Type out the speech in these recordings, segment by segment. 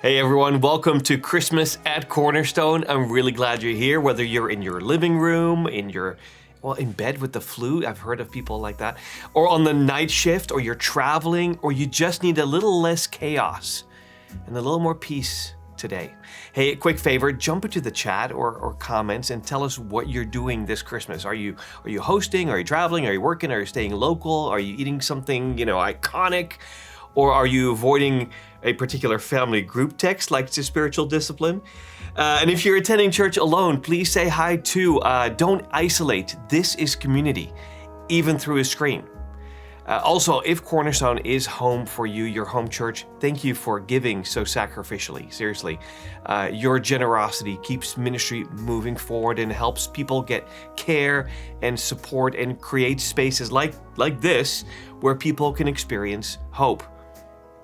Hey everyone, welcome to Christmas at Cornerstone. I'm really glad you're here, whether you're in your living room, in bed with the flu, I've heard of people like that, or on the night shift, or you're traveling, or you just need a little less chaos and a little more peace today. Hey, a quick favor, jump into the chat or comments and tell us what you're doing this Christmas. Are you hosting? Are you traveling? Are you working? Are you staying local? Are you eating something, iconic? Or are you avoiding a particular family group text like it's a spiritual discipline? And if you're attending church alone, please say hi too. Don't isolate. This is community, even through a screen. Also, if Cornerstone is home for you, your home church, thank you for giving so sacrificially. Seriously, your generosity keeps ministry moving forward and helps people get care and support and create spaces like this where people can experience hope.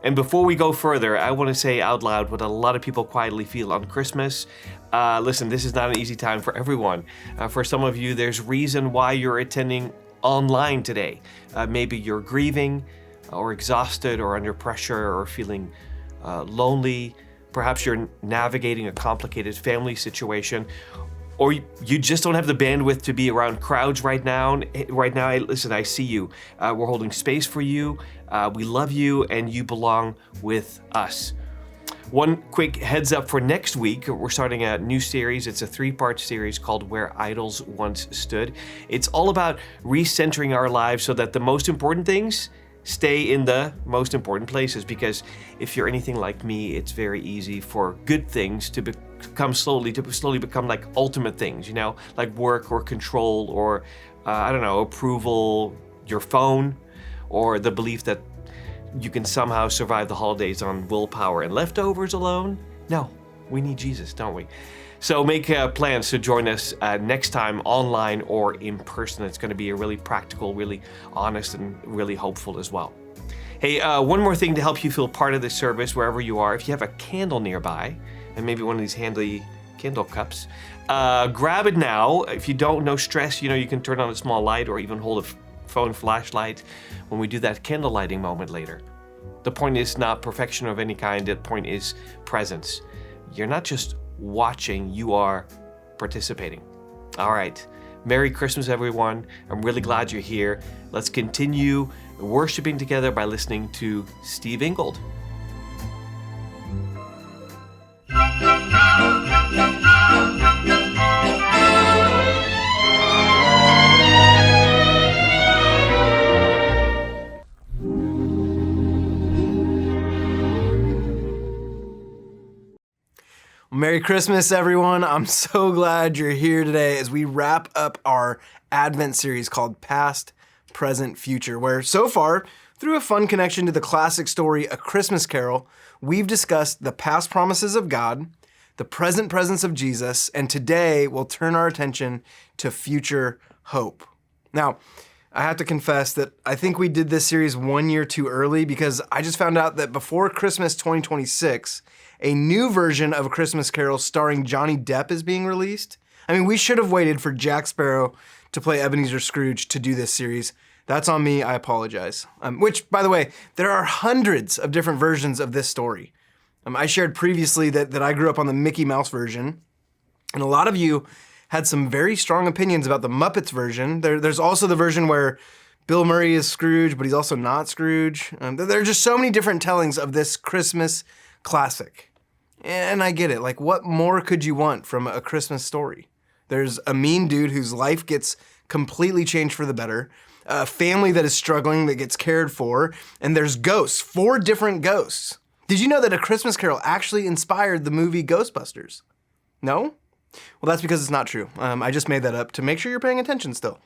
And before we go further, I want to say out loud what a lot of people quietly feel on Christmas. Listen, this is not an easy time for everyone. For some of you, there's reason why you're attending online today. Maybe you're grieving or exhausted or under pressure or feeling lonely. Perhaps you're navigating a complicated family situation, or you just don't have the bandwidth to be around crowds right now. Listen, I see you. We're holding space for you. We love you, and you belong with us. One quick heads up for next week, we're starting a new series. It's a 3-part series called Where Idols Once Stood. It's all about recentering our lives so that the most important things stay in the most important places, because if you're anything like me, it's very easy for good things to slowly become like ultimate things, like work or control or, approval, your phone, or the belief that you can somehow survive the holidays on willpower and leftovers alone. No, we need Jesus, don't we? So make plans to join us next time online or in person. It's going to be a really practical, really honest, and really hopeful as well. Hey, one more thing to help you feel part of this service wherever you are. If you have a candle nearby, and maybe one of these handy candle cups, grab it now. If you don't, no stress. You can turn on a small light or even hold a phone flashlight when we do that candle lighting moment later. The point is not perfection of any kind. The point is presence. You're not just watching, you are participating. All right. Merry Christmas, everyone. I'm really glad you're here. Let's continue worshiping together by listening to Steve Ingold. Merry Christmas, everyone. I'm so glad you're here today as we wrap up our Advent series called Past, Present, Future, where so far, through a fun connection to the classic story, A Christmas Carol, we've discussed the past promises of God, the present presence of Jesus, and today we'll turn our attention to future hope. Now, I have to confess that I think we did this series 1 year too early, because I just found out that before Christmas 2026, a new version of A Christmas Carol starring Johnny Depp is being released. We should have waited for Jack Sparrow to play Ebenezer Scrooge to do this series. That's on me, I apologize. Which, by the way, there are hundreds of different versions of this story. I shared previously that I grew up on the Mickey Mouse version, and a lot of you had some very strong opinions about the Muppets version. There's also the version where Bill Murray is Scrooge, but he's also not Scrooge. There are just so many different tellings of this Christmas classic. And I get it. What more could you want from a Christmas story? There's a mean dude whose life gets completely changed for the better, a family that is struggling that gets cared for, and there's ghosts, 4 different ghosts. Did you know that A Christmas Carol actually inspired the movie Ghostbusters? No? Well, that's because it's not true. I just made that up to make sure you're paying attention still.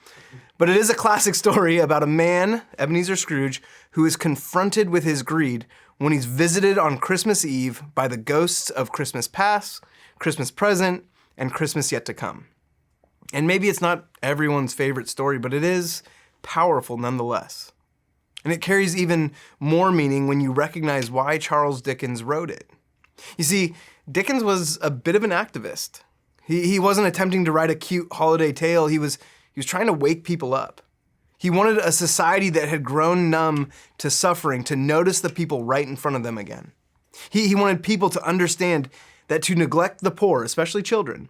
But it is a classic story about a man, Ebenezer Scrooge, who is confronted with his greed when he's visited on Christmas Eve by the ghosts of Christmas past, Christmas present, and Christmas yet to come. And maybe it's not everyone's favorite story, but it is powerful nonetheless. And it carries even more meaning when you recognize why Charles Dickens wrote it. You see, Dickens was a bit of an activist. He wasn't attempting to write a cute holiday tale. He was trying to wake people up. He wanted a society that had grown numb to suffering to notice the people right in front of them again. He wanted people to understand that to neglect the poor, especially children,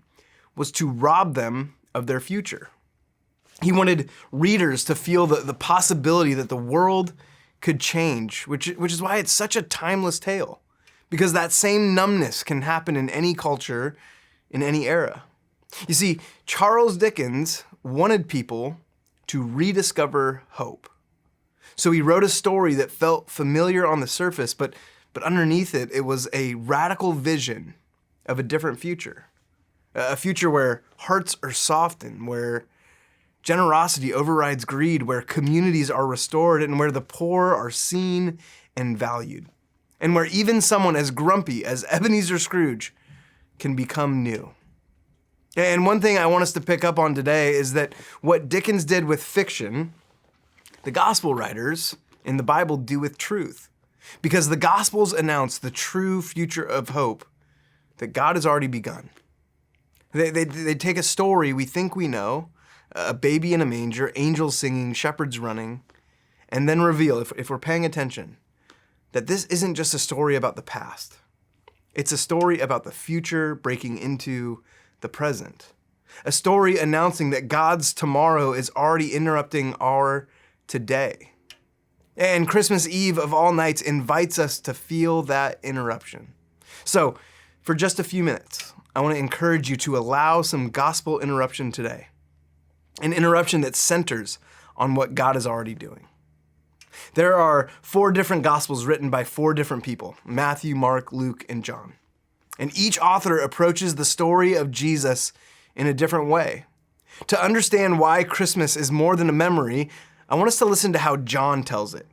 was to rob them of their future. He wanted readers to feel the possibility that the world could change, which is why it's such a timeless tale, because that same numbness can happen in any culture, in any era. You see, Charles Dickens wanted people to rediscover hope. So he wrote a story that felt familiar on the surface, but underneath it, it was a radical vision of a different future. A future where hearts are softened, where generosity overrides greed, where communities are restored, and where the poor are seen and valued. And where even someone as grumpy as Ebenezer Scrooge can become new. And one thing I want us to pick up on today is that what Dickens did with fiction, the gospel writers in the Bible do with truth. Because the gospels announce the true future of hope that God has already begun. They take a story we think we know, a baby in a manger, angels singing, shepherds running, and then reveal, if we're paying attention, that this isn't just a story about the past. It's a story about the future breaking into the present. A story announcing that God's tomorrow is already interrupting our today. And Christmas Eve of all nights invites us to feel that interruption. So, for just a few minutes, I want to encourage you to allow some gospel interruption today. An interruption that centers on what God is already doing. There are 4 different gospels written by 4 different people: Matthew, Mark, Luke, and John. And each author approaches the story of Jesus in a different way. To understand why Christmas is more than a memory, I want us to listen to how John tells it.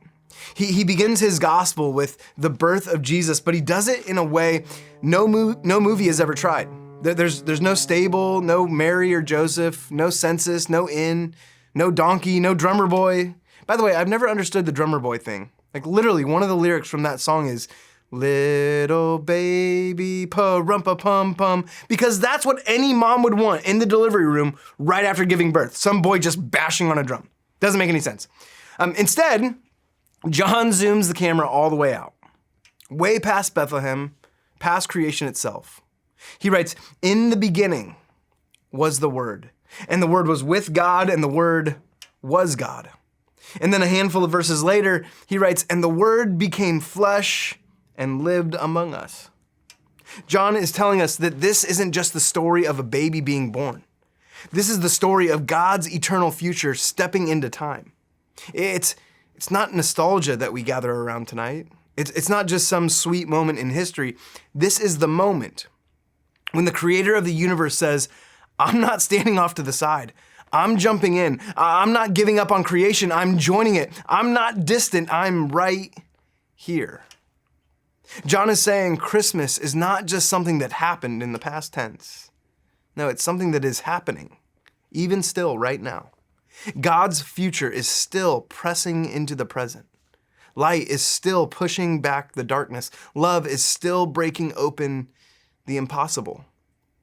He begins his gospel with the birth of Jesus, but he does it in a way no movie has ever tried. There's no stable, no Mary or Joseph, no census, no inn, no donkey, no drummer boy. By the way, I've never understood the drummer boy thing. Like literally, one of the lyrics from that song is, "Little baby pa-rum-pa-pum-pum," because that's what any mom would want in the delivery room right after giving birth. Some boy just bashing on a drum. Doesn't make any sense. Instead, John zooms the camera all the way out, way past Bethlehem, past creation itself. He writes, "In the beginning was the Word, and the Word was with God, and the Word was God." And then a handful of verses later, he writes, "And the Word became flesh and lived among us." John is telling us that this isn't just the story of a baby being born. This is the story of God's eternal future stepping into time. It's not nostalgia that we gather around tonight. It's not just some sweet moment in history. This is the moment when the creator of the universe says, "I'm not standing off to the side. I'm jumping in. I'm not giving up on creation. I'm joining it. I'm not distant. I'm right here." John is saying Christmas is not just something that happened in the past tense. No, it's something that is happening, even still right now. God's future is still pressing into the present. Light is still pushing back the darkness. Love is still breaking open the impossible.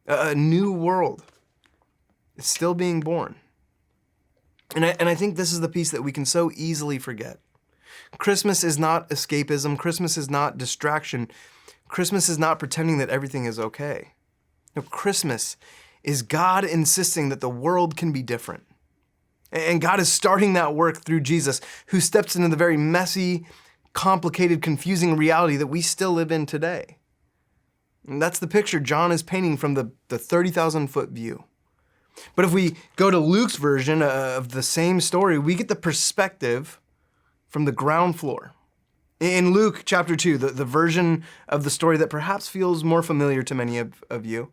A new world is still being born. And I think this is the piece that we can so easily forget. Christmas is not escapism. Christmas is not distraction. Christmas is not pretending that everything is okay. No, Christmas is God insisting that the world can be different. And God is starting that work through Jesus, who steps into the very messy, complicated, confusing reality that we still live in today. And that's the picture John is painting from the 30,000-foot view. But if we go to Luke's version of the same story, we get the perspective from the ground floor. In Luke chapter 2, the version of the story that perhaps feels more familiar to many of you,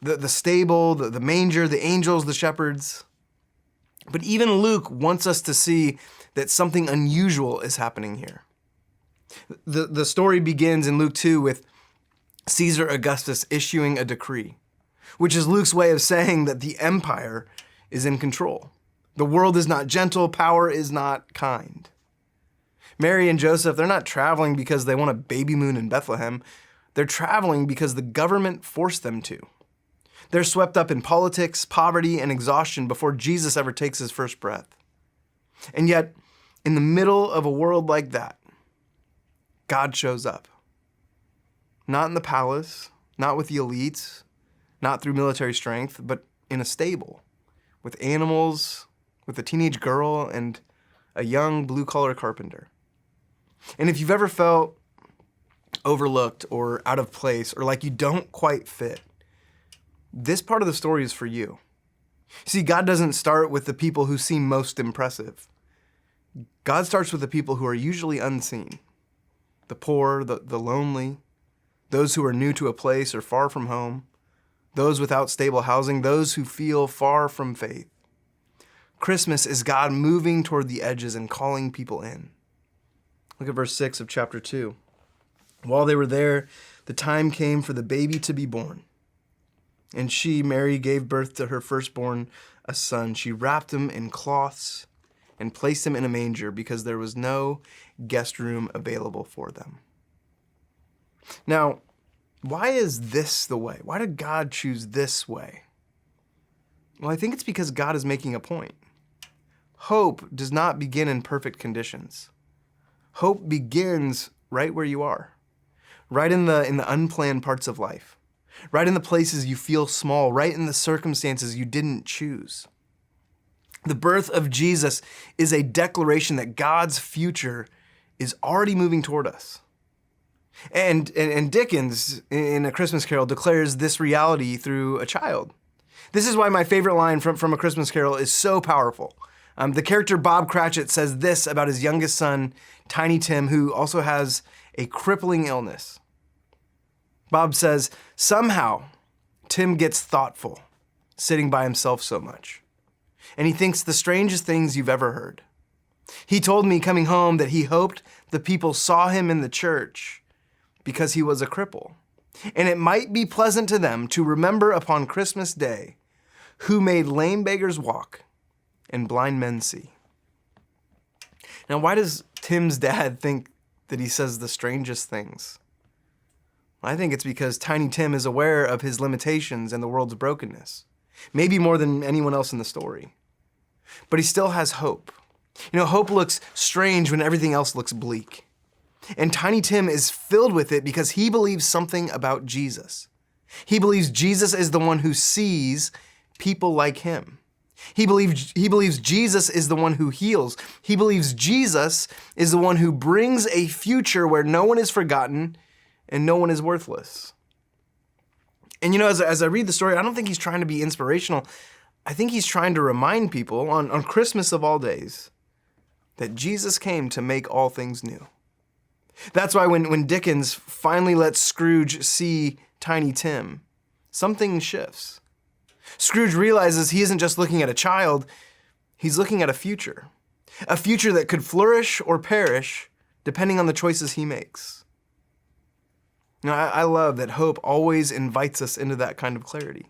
the stable, the manger, the angels, the shepherds. But even Luke wants us to see that something unusual is happening here. The story begins in Luke 2 with Caesar Augustus issuing a decree, which is Luke's way of saying that the empire is in control. The world is not gentle, power is not kind. Mary and Joseph, they're not traveling because they want a baby moon in Bethlehem. They're traveling because the government forced them to. They're swept up in politics, poverty, and exhaustion before Jesus ever takes his first breath. And yet, in the middle of a world like that, God shows up. not in the palace, not with the elites, not through military strength, but in a stable with animals, with a teenage girl, and a young blue-collar carpenter. And if you've ever felt overlooked or out of place or like you don't quite fit, this part of the story is for you. See, God doesn't start with the people who seem most impressive. God starts with the people who are usually unseen. The poor, the lonely, those who are new to a place or far from home, those without stable housing, those who feel far from faith. Christmas is God moving toward the edges and calling people in. Look at verse 6 of chapter 2. While they were there, the time came for the baby to be born. And she, Mary, gave birth to her firstborn, a son. She wrapped him in cloths and placed him in a manger because there was no guest room available for them. Now, why is this the way? Why did God choose this way? Well, I think it's because God is making a point. Hope does not begin in perfect conditions. Hope begins right where you are, right in the unplanned parts of life, right in the places you feel small, right in the circumstances you didn't choose. The birth of Jesus is a declaration that God's future is already moving toward us. And Dickens, in A Christmas Carol, declares this reality through a child. This is why my favorite line from A Christmas Carol is so powerful. The character Bob Cratchit says this about his youngest son, Tiny Tim, who also has a crippling illness. Bob says, "Somehow, Tim gets thoughtful, sitting by himself so much. And he thinks the strangest things you've ever heard. He told me coming home that he hoped the people saw him in the church because he was a cripple. And it might be pleasant to them to remember upon Christmas Day who made lame beggars walk and blind men see." Now, why does Tim's dad think that he says the strangest things? I think it's because Tiny Tim is aware of his limitations and the world's brokenness, maybe more than anyone else in the story. But he still has hope. You know, hope looks strange when everything else looks bleak. And Tiny Tim is filled with it because he believes something about Jesus. He believes Jesus is the one who sees people like him. He believes Jesus is the one who heals. He believes Jesus is the one who brings a future where no one is forgotten and no one is worthless. And you know, as I read the story, I don't think he's trying to be inspirational. I think he's trying to remind people on Christmas of all days that Jesus came to make all things new. That's why when Dickens finally lets Scrooge see Tiny Tim, something shifts. Scrooge realizes he isn't just looking at a child, he's looking at a future that could flourish or perish depending on the choices he makes. You know, I love that hope always invites us into that kind of clarity.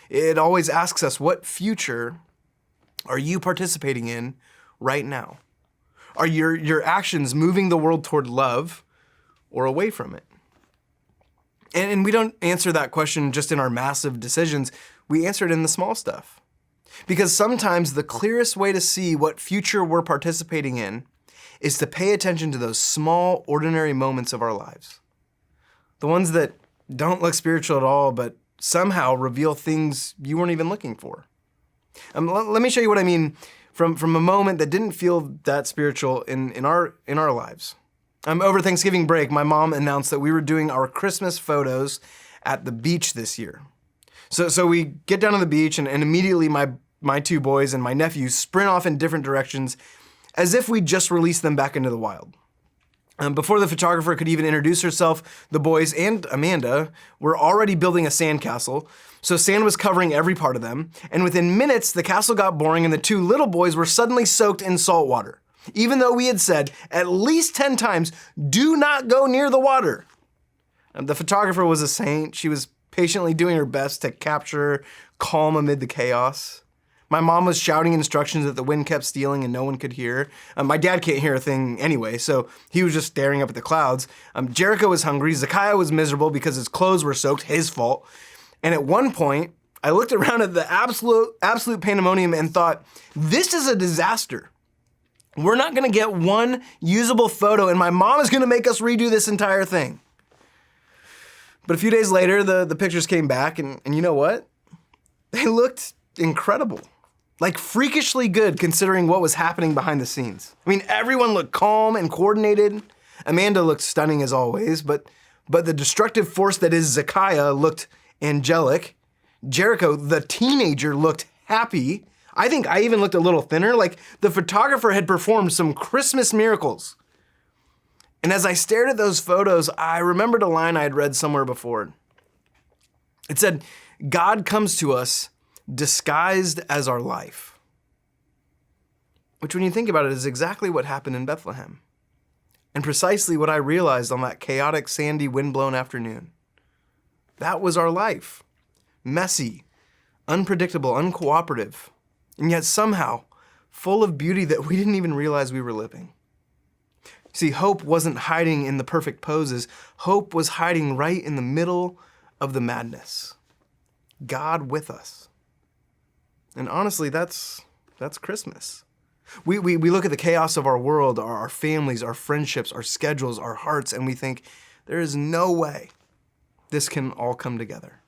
It always asks us, what future are you participating in right now? Are your actions moving the world toward love or away from it? And we don't answer that question just in our massive decisions. We answer it in the small stuff. Because sometimes the clearest way to see what future we're participating in is to pay attention to those small, ordinary moments of our lives. The ones that don't look spiritual at all, but somehow reveal things you weren't even looking for. Let me show you what I mean from a moment that didn't feel that spiritual in our lives. Over Thanksgiving break, my mom announced that we were doing our Christmas photos at the beach this year. So we get down to the beach and immediately my two boys and my nephew sprint off in different directions as if we just released them back into the wild. Before the photographer could even introduce herself, the boys and Amanda were already building a sandcastle, so sand was covering every part of them, and within minutes, the castle got boring and the two little boys were suddenly soaked in salt water, even though we had said at least 10 times, do not go near the water. The photographer was a saint. She was patiently doing her best to capture calm amid the chaos. My mom was shouting instructions that the wind kept stealing and no one could hear. My dad can't hear a thing anyway, so he was just staring up at the clouds. Jericho was hungry. Zacchaeus was miserable because his clothes were soaked, his fault. And at one point, I looked around at the absolute pandemonium and thought, this is a disaster. We're not gonna get one usable photo and my mom is gonna make us redo this entire thing. But a few days later, the pictures came back, and you know what? They looked incredible. Like freakishly good considering what was happening behind the scenes. I mean, everyone looked calm and coordinated. Amanda looked stunning as always, but the destructive force that is Zacchaeus looked angelic. Jericho, the teenager, looked happy. I think I even looked a little thinner, like the photographer had performed some Christmas miracles. And as I stared at those photos, I remembered a line I had read somewhere before. It said, God comes to us disguised as our life. Which, when you think about it, is exactly what happened in Bethlehem. And precisely what I realized on that chaotic, sandy, windblown afternoon. That was our life. Messy, unpredictable, uncooperative, and yet somehow full of beauty that we didn't even realize we were living. See, hope wasn't hiding in the perfect poses. Hope was hiding right in the middle of the madness. God with us. And honestly, that's Christmas. We look at the chaos of our world, our families, our friendships, our schedules, our hearts, and we think, there is no way this can all come together.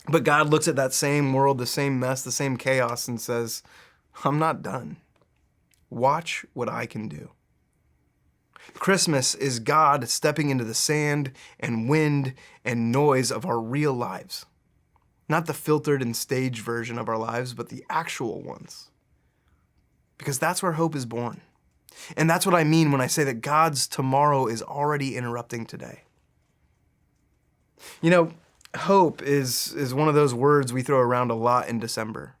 But God looks at that same world, the same mess, the same chaos, and says, I'm not done. Watch what I can do. Christmas is God stepping into the sand and wind and noise of our real lives. Not the filtered and staged version of our lives, but the actual ones. Because that's where hope is born. And that's what I mean when I say that God's tomorrow is already interrupting today. You know, hope is one of those words we throw around a lot in December.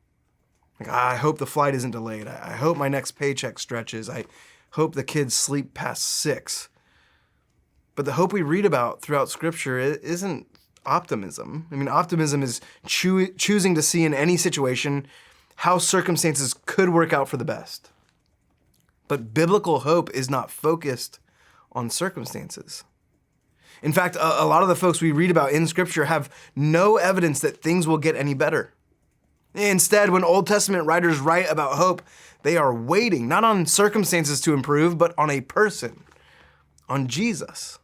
Like, I hope the flight isn't delayed. I hope my next paycheck stretches. I hope the kids sleep past 6. But the hope we read about throughout Scripture isn't optimism. I mean, optimism is choosing to see in any situation how circumstances could work out for the best. But biblical hope is not focused on circumstances. In fact, a lot of the folks we read about in Scripture have no evidence that things will get any better. Instead, when Old Testament writers write about hope, they are waiting, not on circumstances to improve, but on a person, on Jesus.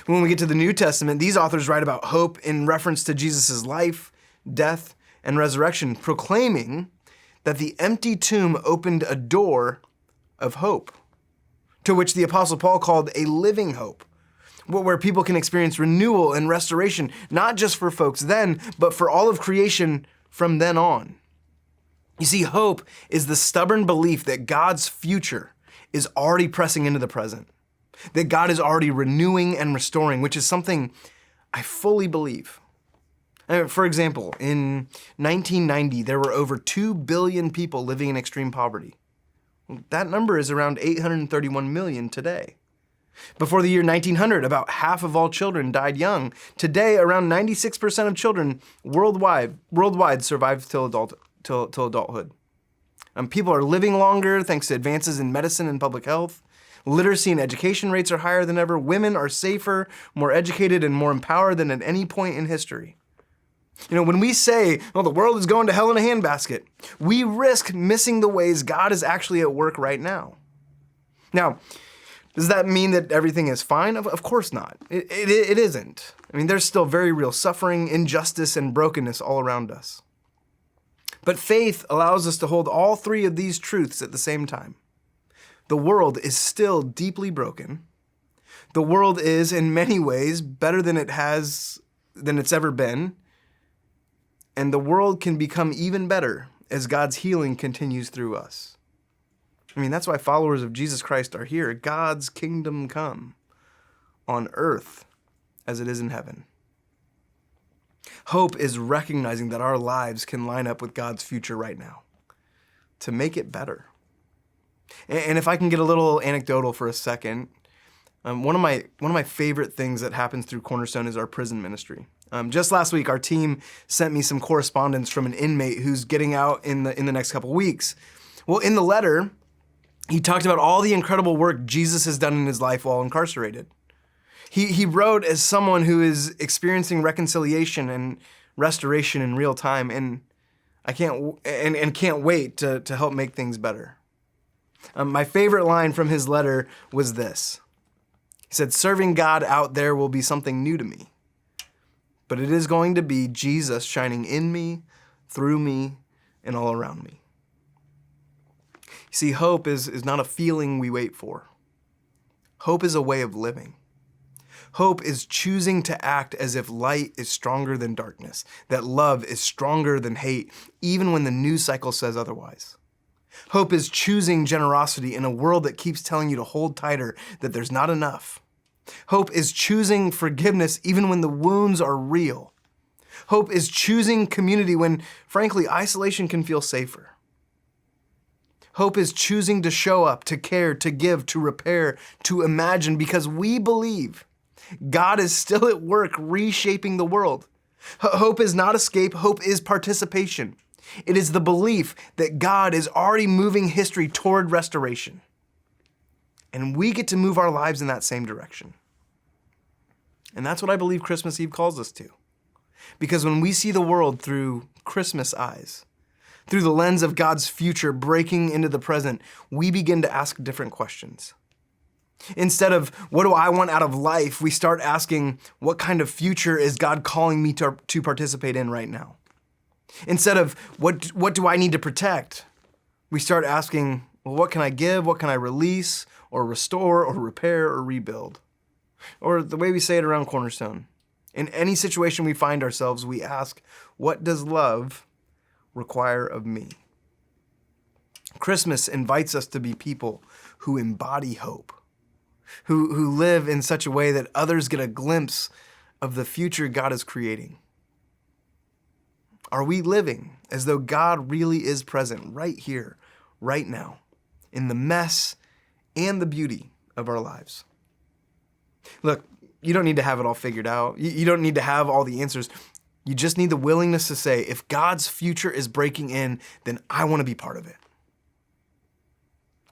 When we get to the New Testament, these authors write about hope in reference to Jesus' life, death, and resurrection, proclaiming that the empty tomb opened a door of hope, to which the Apostle Paul called a living hope, where people can experience renewal and restoration, not just for folks then, but for all of creation from then on. You see, hope is the stubborn belief that God's future is already pressing into the present, that God is already renewing and restoring, which is something I fully believe. For example, in 1990, there were over 2 billion people living in extreme poverty. That number is around 831 million today. Before the year 1900, about half of all children died young. Today, around 96% of children worldwide survive till adulthood. People are living longer thanks to advances in medicine and public health. Literacy and education rates are higher than ever. Women are safer, more educated, and more empowered than at any point in history. You know, when we say, well, the world is going to hell in a handbasket, we risk missing the ways God is actually at work right now. Now, does that mean that everything is fine? Of course not. It isn't. I mean, there's still very real suffering, injustice, and brokenness all around us. But faith allows us to hold all three of these truths at the same time. The world is still deeply broken. The world is, in many ways, better than it's ever been. And the world can become even better as God's healing continues through us. I mean, that's why followers of Jesus Christ are here. God's kingdom come on earth as it is in heaven. Hope is recognizing that our lives can line up with God's future right now to make it better. And if I can get a little anecdotal for a second, one of my favorite things that happens through Cornerstone is our prison ministry. Just last week, our team sent me some correspondence from an inmate who's getting out in the next couple weeks. Well, in the letter, he talked about all the incredible work Jesus has done in his life while incarcerated. He wrote as someone who is experiencing reconciliation and restoration in real time, and can't wait to help make things better. My favorite line from his letter was this: He said, serving God out there will be something new to me. But it is going to be Jesus shining in me, through me, and all around me. You see, hope is not a feeling we wait for. Hope is a way of living. Hope is choosing to act as if light is stronger than darkness, that love is stronger than hate, even when the news cycle says otherwise. Hope is choosing generosity in a world that keeps telling you to hold tighter, that there's not enough. Hope is choosing forgiveness even when the wounds are real. Hope is choosing community when, frankly, isolation can feel safer. Hope is choosing to show up, to care, to give, to repair, to imagine, because we believe God is still at work reshaping the world. Hope is not escape, hope is participation. It is the belief that God is already moving history toward restoration. And we get to move our lives in that same direction. And that's what I believe Christmas Eve calls us to. Because when we see the world through Christmas eyes, through the lens of God's future breaking into the present, we begin to ask different questions. Instead of, what do I want out of life? We start asking, what kind of future is God calling me to participate in right now? Instead of, what do I need to protect? We start asking, well, what can I give? What can I release or restore or repair or rebuild? Or the way we say it around Cornerstone, in any situation we find ourselves, we ask, what does love require of me? Christmas invites us to be people who embody hope, who live in such a way that others get a glimpse of the future God is creating. Are we living as though God really is present right here, right now, in the mess and the beauty of our lives? Look, you don't need to have it all figured out. You don't need to have all the answers. You just need the willingness to say, if God's future is breaking in, then I want to be part of it.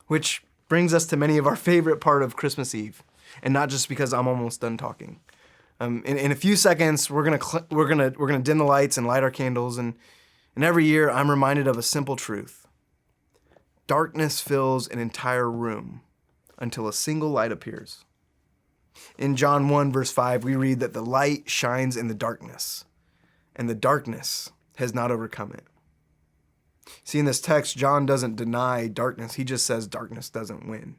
Which brings us to many of our favorite part of Christmas Eve, and not just because I'm almost done talking. In a few seconds, we're gonna dim the lights and light our candles, and every year I'm reminded of a simple truth: darkness fills an entire room until a single light appears. In John 1, verse 5, we read that the light shines in the darkness, and the darkness has not overcome it. See, in this text, John doesn't deny darkness. He just says darkness doesn't win.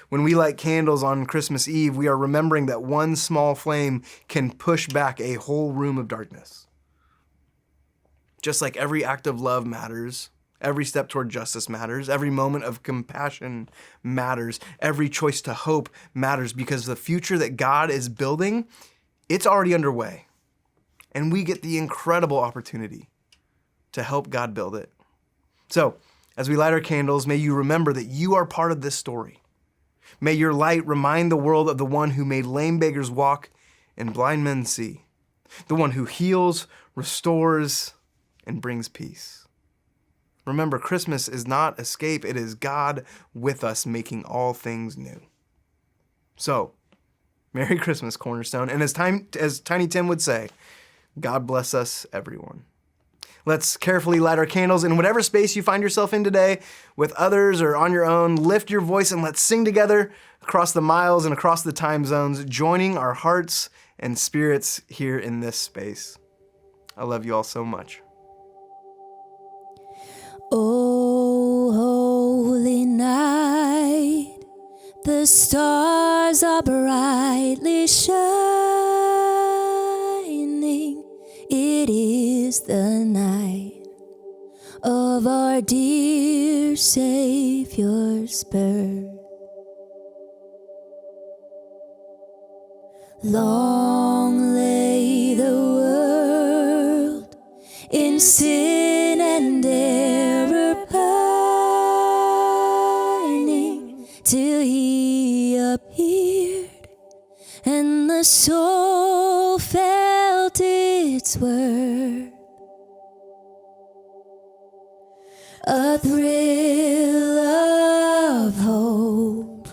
When we light candles on Christmas Eve, we are remembering that one small flame can push back a whole room of darkness. Just like every act of love matters, every step toward justice matters, every moment of compassion matters, every choice to hope matters, because the future that God is building, it's already underway. And we get the incredible opportunity to help God build it. So, as we light our candles, may you remember that you are part of this story. May your light remind the world of the one who made lame beggars walk and blind men see, the one who heals, restores, and brings peace. Remember, Christmas is not escape, it is God with us making all things new. So, Merry Christmas, Cornerstone, and as Tiny Tim would say, God bless us, everyone. Let's carefully light our candles in whatever space you find yourself in today, with others or on your own. Lift your voice and let's sing together across the miles and across the time zones, joining our hearts and spirits here in this space. I love you all so much. Oh, holy night, the stars are brightly shining. It is the night of our dear Savior's birth. Long lay the world in sin and error pining, till he appeared and the soul felt its worth. A thrill of hope,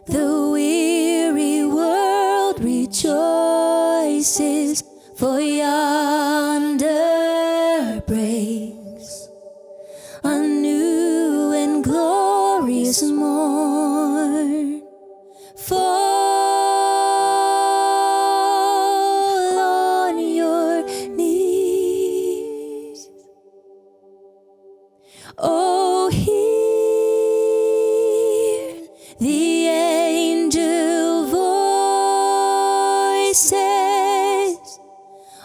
the weary world rejoices, for yonder breaks a new and glorious morn. For Oh, hear the angel voices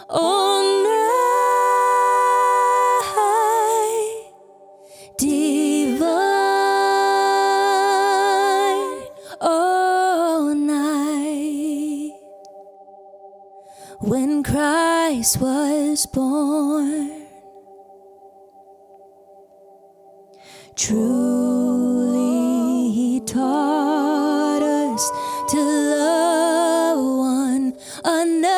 on high, divine, all night. When Christ was born, truly he taught us to love one another.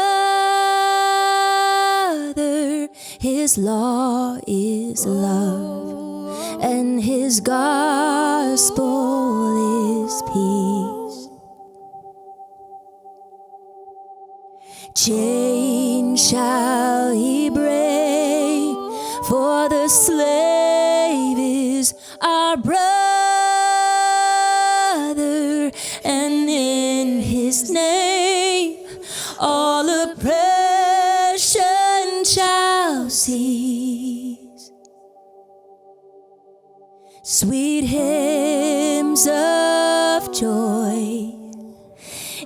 His law is love, and his gospel is peace. Chains shall he break, for the slave is our brother, and in his name all oppression shall cease. Sweet hymns of joy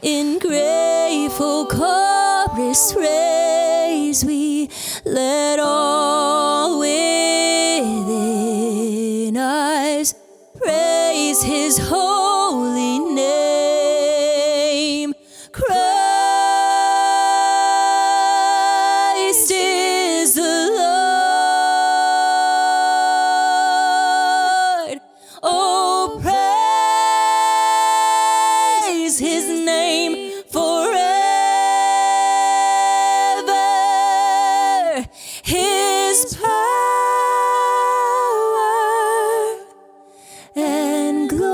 in grateful chorus raise we, let all within us praise his holy name. Christ is the Lord. Oh, praise his name forever. His power and glory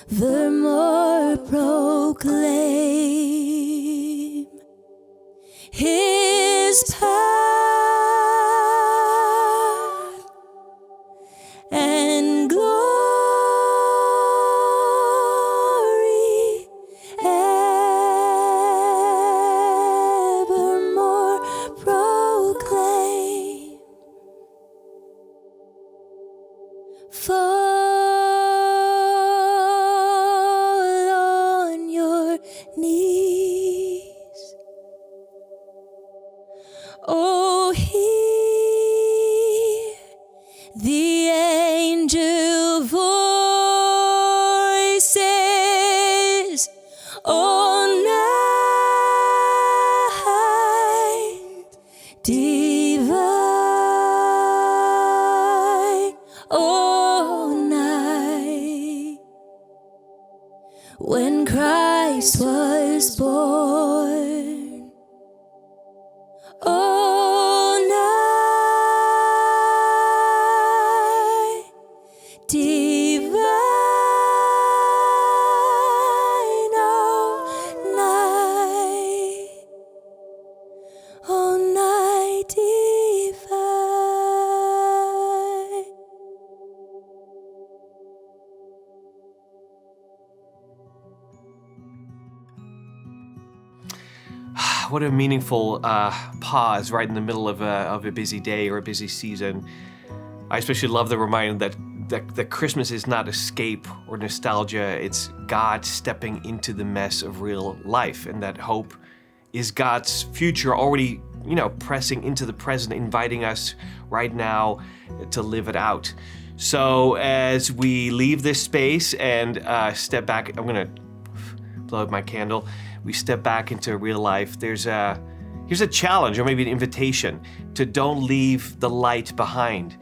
evermore proclaim. His power and glory evermore proclaim. Fall on your knees. Oh, hear the angel voices on night, divine, all night. When Christ was born, all night, divine, all night, divine. What a meaningful pause right in the middle of a busy day or a busy season. I especially love the reminder that Christmas is not escape or nostalgia. It's God stepping into the mess of real life, and that hope is God's future already, pressing into the present, inviting us right now to live it out. So as we leave this space and step back, I'm gonna blow out my candle. We step back into real life. Here's a challenge, or maybe an invitation, to don't leave the light behind.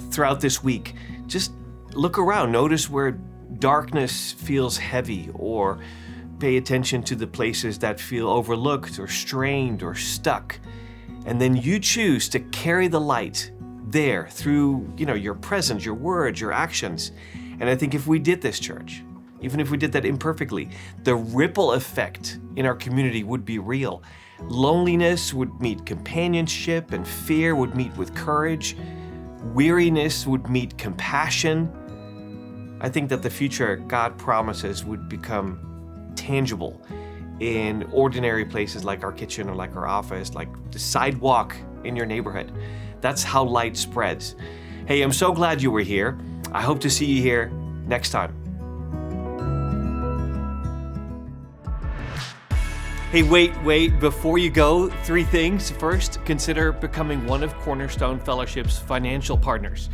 Throughout this week, just look around, notice where darkness feels heavy, or pay attention to the places that feel overlooked or strained or stuck. And then you choose to carry the light there through, your presence, your words, your actions. And I think if we did this, church, even if we did that imperfectly, the ripple effect in our community would be real. Loneliness would meet companionship, and fear would meet with courage. Weariness would meet compassion. I think that the future God promises would become tangible in ordinary places like our kitchen or like our office, like the sidewalk in your neighborhood. That's how light spreads. Hey, I'm so glad you were here. I hope to see you here next time. Hey, wait, before you go, 3 things. First, consider becoming one of Cornerstone Fellowship's financial partners.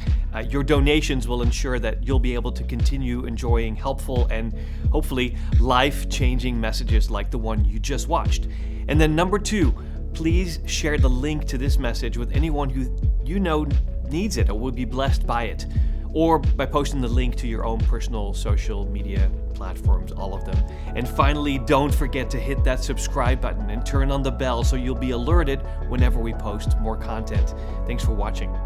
Your donations will ensure that you'll be able to continue enjoying helpful and hopefully life-changing messages like the one you just watched. And then number 2, please share the link to this message with anyone who you know needs it or will be blessed by it, or by posting the link to your own personal social media platforms, all of them. And finally, don't forget to hit that subscribe button and turn on the bell so you'll be alerted whenever we post more content. Thanks for watching.